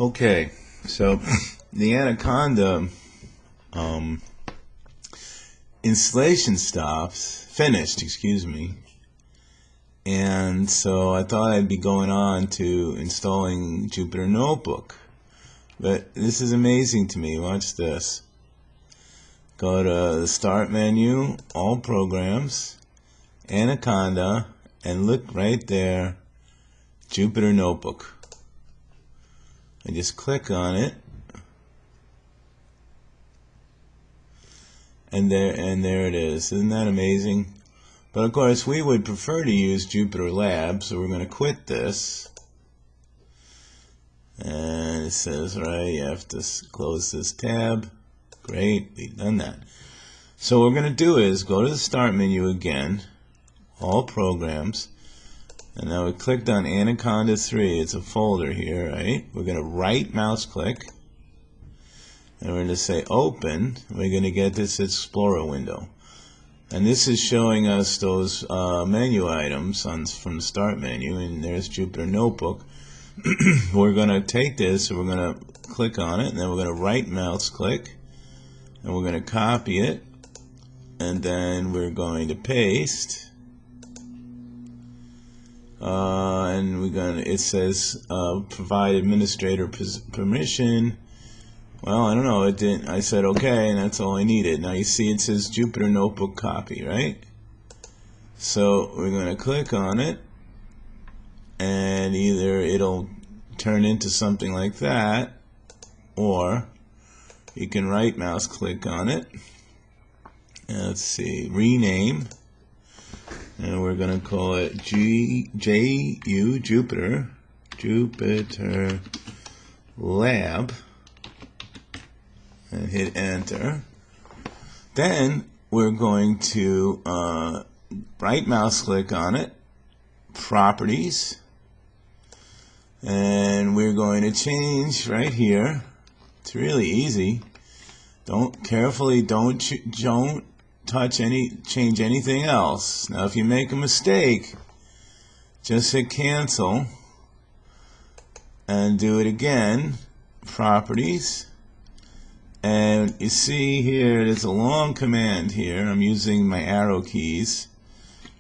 Okay, so the Anaconda installation finished, excuse me, and so I thought I'd be going on to installing Jupyter Notebook, but this is amazing to me. Watch this. Go to the Start menu, All Programs, Anaconda, and look right there, Jupyter Notebook. I just click on it, and there it is. Isn't that amazing? But of course we would prefer to use Jupyter Lab, so we're going to quit this. And it says, right, you have to close this tab. Great, we've done that. So what we're going to do is go to the Start menu again, All Programs, and now we clicked on Anaconda 3. It's a folder here, right? We're going to right mouse click, and we're going to say Open. We're going to get this Explorer window. And this is showing us those menu items from the Start menu, and there's Jupyter Notebook. We're going to take this, and we're going to click on it, and then we're going to right mouse click, and we're going to copy it, and then we're going to paste. And it says provide administrator permission. Well, I don't know, it didn't. I said okay, and that's all I needed. Now you see it says Jupyter Notebook copy, right? So we're going to click on it, and either it'll turn into something like that, or you can right mouse click on it, and let's see, rename, and we're going to call it Jupyter Lab, and hit enter. Then we're going to right mouse click on it, properties, and we're going to change right here. It's really easy. Don't change anything else. Now if you make a mistake, just hit cancel and do it again, properties, and you see here there's a long command here. I'm using my arrow keys.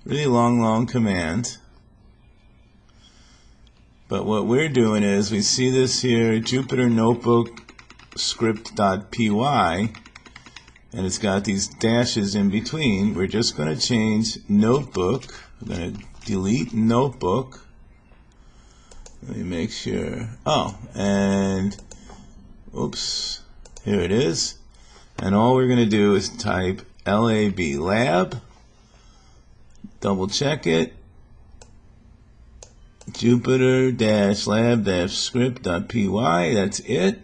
Really long command. But what we're doing is, we see this here, Jupyter Notebook script.py, and it's got these dashes in between. We're just going to change notebook. We're going to delete notebook. Let me make sure. Oh, and oops, here it is. And all we're going to do is type lab, double check it, Jupyter-lab-script.py, that's it.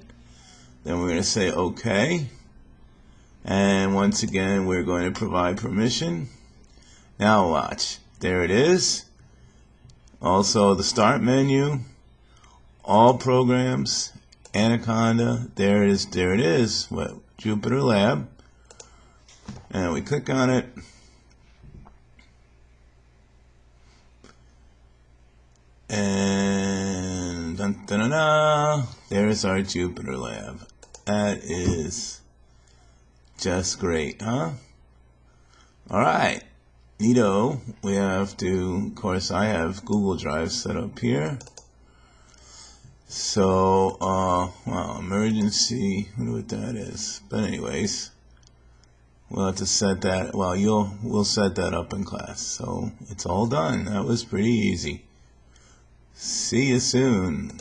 Then we're going to say OK. And once again, we're going to provide permission. Now watch. There it is. Also the Start menu, All Programs, Anaconda. There it is. There it is. What? Jupyter Lab. And we click on it. And there's our Jupyter Lab. That is just great, huh? Alright, neato. We have to, of course, I have Google Drive set up here. So, well, emergency, I wonder what that is. But anyways, we'll have to set that, well, we'll set that up in class. So, it's all done. That was pretty easy. See you soon.